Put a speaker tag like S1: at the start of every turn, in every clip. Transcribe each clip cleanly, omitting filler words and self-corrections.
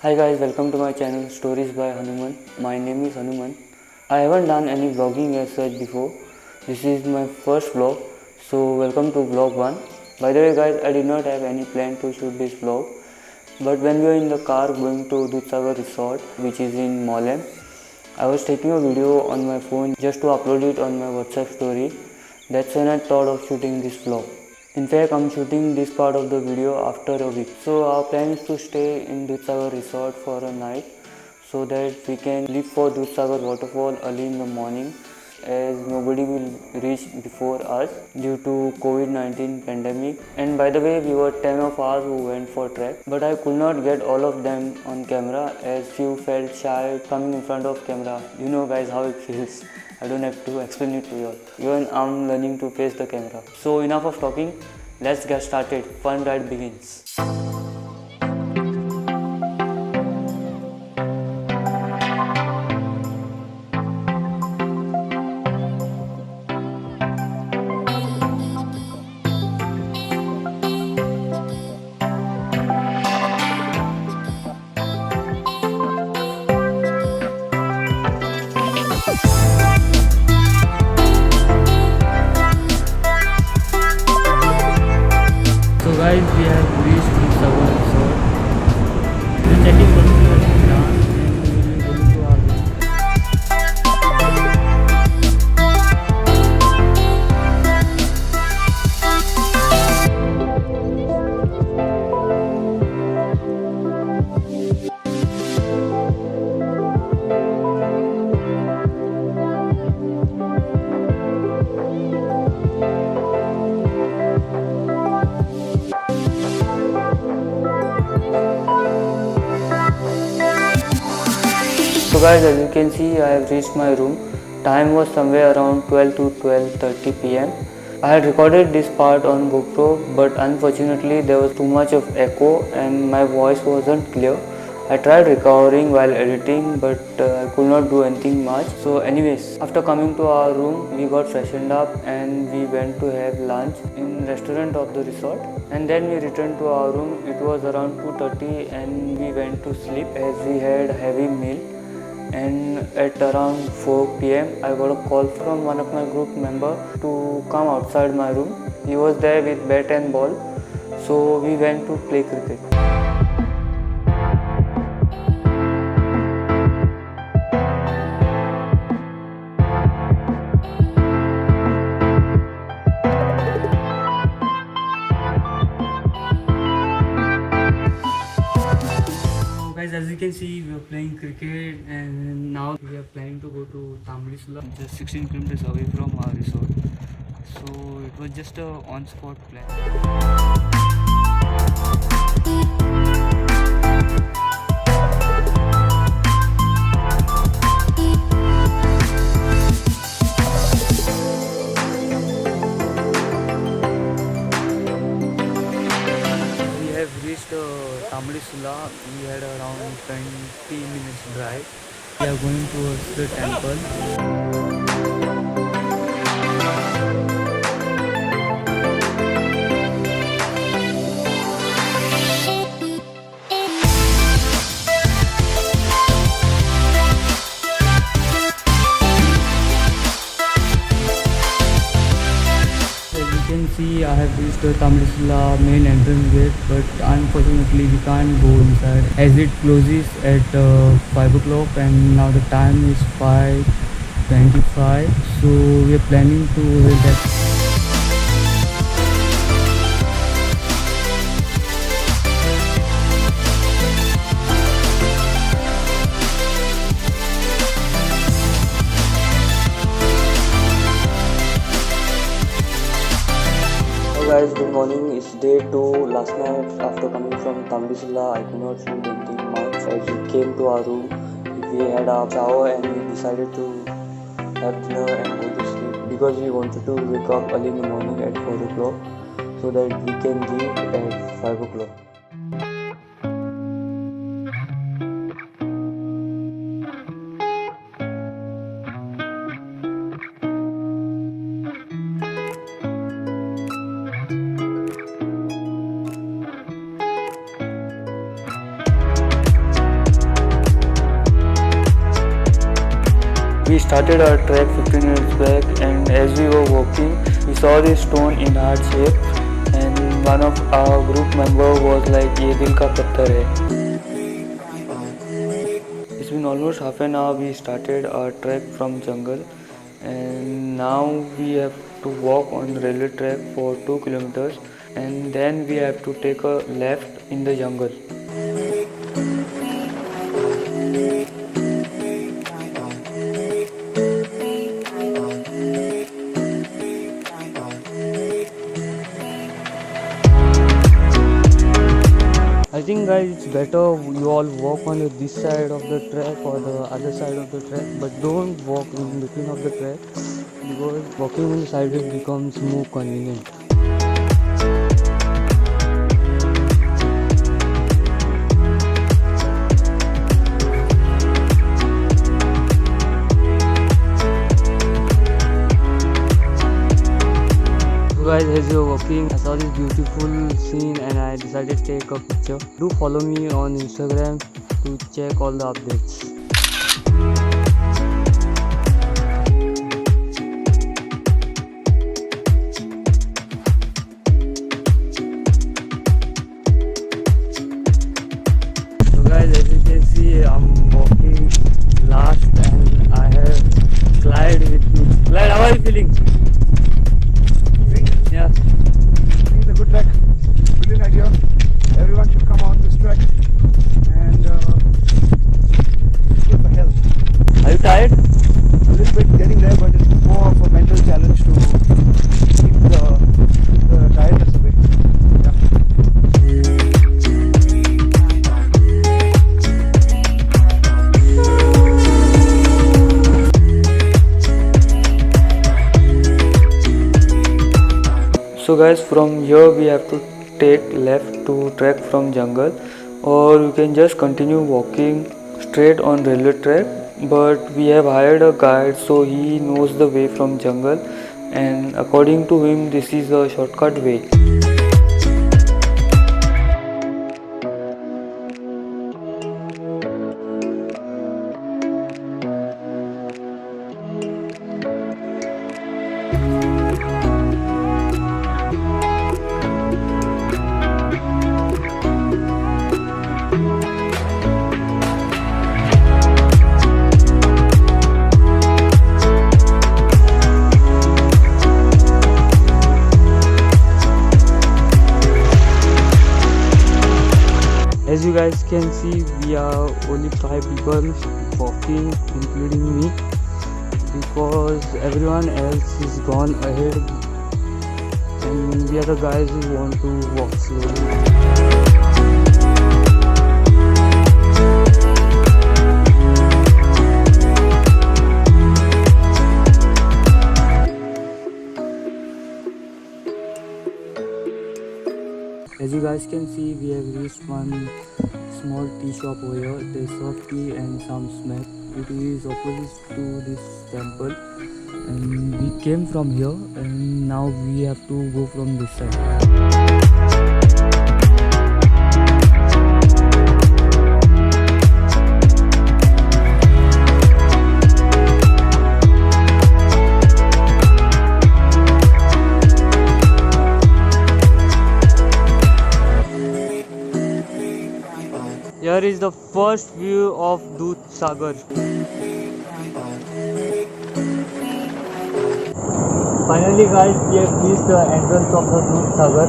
S1: Hi guys, welcome to my channel Stories by Hanumanth. My name is Hanumanth. I haven't done any vlogging as such before. This is my first vlog, so welcome to vlog 1. By the way guys, I did not have any plan to shoot this vlog, but when we were in the car going to Dudhsagar Resort, which is in Mollem, I was taking a video on my phone just to upload it on my WhatsApp story. That's when I thought of shooting this vlog. In fact, I'm shooting this part of the video after a week. So our plan is to stay in Dudhsagar Resort for a night so that we can leave for Dudhsagar Waterfall early in the morning, as nobody will reach before us due to COVID-19 pandemic. And by the way, we were 10 of us who went for trek, but I could not get all of them on camera as few felt shy coming in front of camera. You know guys how it feels. I don't have to explain it to you all. Even I'm learning to face the camera. So enough of talking, let's get started. Fun ride begins. So guys, we have reached Dudhsagar Resort. We're checking from the restaurant and we will be going to our room. So guys, as you can see, I have reached my room. Time was somewhere around 12 to 12:30 pm. I had recorded this part on GoPro, but unfortunately there was too much of echo and my voice wasn't clear. I tried recording while editing, but I could not do anything much. So anyways, after coming to our room, we got freshened up and we went to have lunch in restaurant of the resort. And then we returned to our room. It was around 2:30 and we went to sleep as we had a heavy meal. And at around 4 pm I got a call from one of my group member to come outside my room. He was there with bat and ball, so we went to play cricket. Guys, as you can see, we are playing cricket and now we are planning to go to Tambdi Surla, just 16 kilometers away from our resort. So it was just a on-spot plan. We have reached Tambdi Surla. We had around 20 minutes drive. We are going towards the temple. As you can see, I have reached the Tambdi Surla main entrance gate, but unfortunately we can't go inside as it closes at 5 o'clock and now the time is 5:25. So we are planning to visit that. Hello guys, good morning. It's day 2. Last night after coming from Tambdi Surla, I could not shoot anything much as we came to our room. We had our shower and we decided to have dinner and go to sleep because we wanted to wake up early in the morning at 4 o'clock so that we can leave at 5 o'clock. We started our trek 15 minutes back, and as we were walking, we saw this stone in heart shape, and one of our group member was like, "ये दिल का पत्थर है." It's been almost half an hour. We started our trek from jungle, and now we have to walk on railway track for 2 kilometers, and then we have to take a left in the jungle. I think guys, it's better you all walk on this side of the track or the other side of the track, but don't walk in between of the track, because walking on the side it becomes more convenient. So guys, as you're walking, I saw this beautiful scene and I decided to take a picture. Do follow me on Instagram to check all the updates. So guys, as you can see, I'm walking last and I have Clyde with me. Clyde, how are you feeling? Yeah.
S2: It's a good track, brilliant idea. Everyone should come on this track and it's good for health.
S1: Are you tired?
S2: A little bit getting there, but it's more of a mental challenge to keep the tiredness away.
S1: So guys, from here we have to take left to trek from jungle, or you can just continue walking straight on railway track, but we have hired a guide so he knows the way from jungle, and according to him this is a shortcut way. As you guys can see, we are only 5 people walking, including me, because everyone else is gone ahead and we are the guys who want to walk slowly. As you guys can see, we have reached one small tea shop over here. They serve tea and some snack. It is opposite to this temple, and we came from here and now we have to go from this side. Here is the first view of Dudhsagar. Finally guys, we have reached the entrance of the Dudhsagar.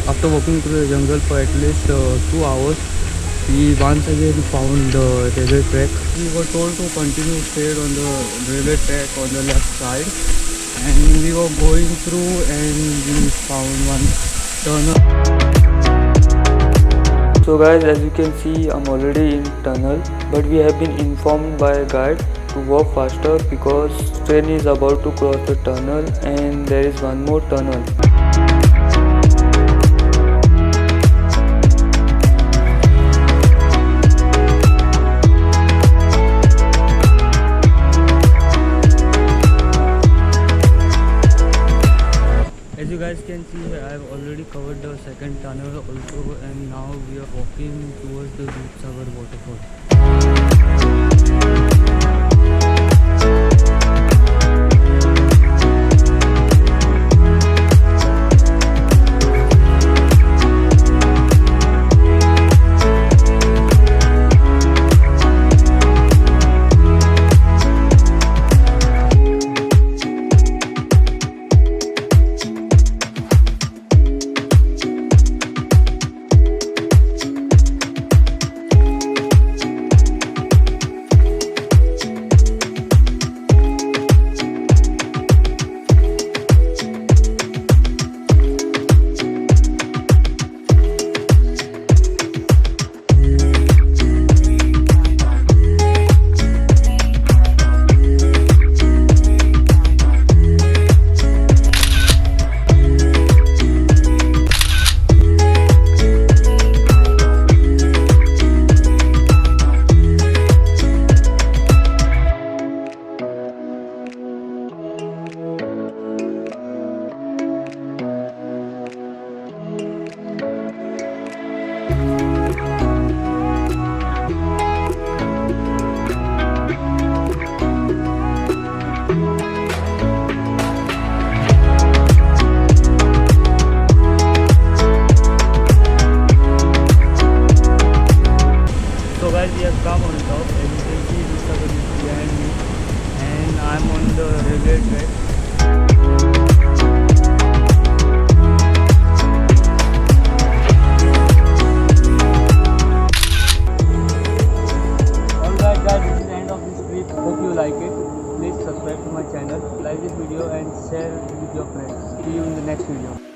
S1: after walking through the jungle for at least 2 hours, we once again found the railway track. We were told to continue straight on the railway track on the left side, and we were going through and we found one tunnel. So guys, as you can see, I'm already in tunnel, but we have been informed by a guide to walk faster because train is about to cross the tunnel and there is one more tunnel. As you guys can see, I have already covered the second tunnel also, and now we are walking towards the Dudhsagar Waterfall. So guys, we have come on top, as you can see Dudhsagar is behind me, and I am on the railway track. Alright guys, this is the end of this trip. Hope you like it. Please subscribe to my channel, like this video and share with your friends. See you in the next video.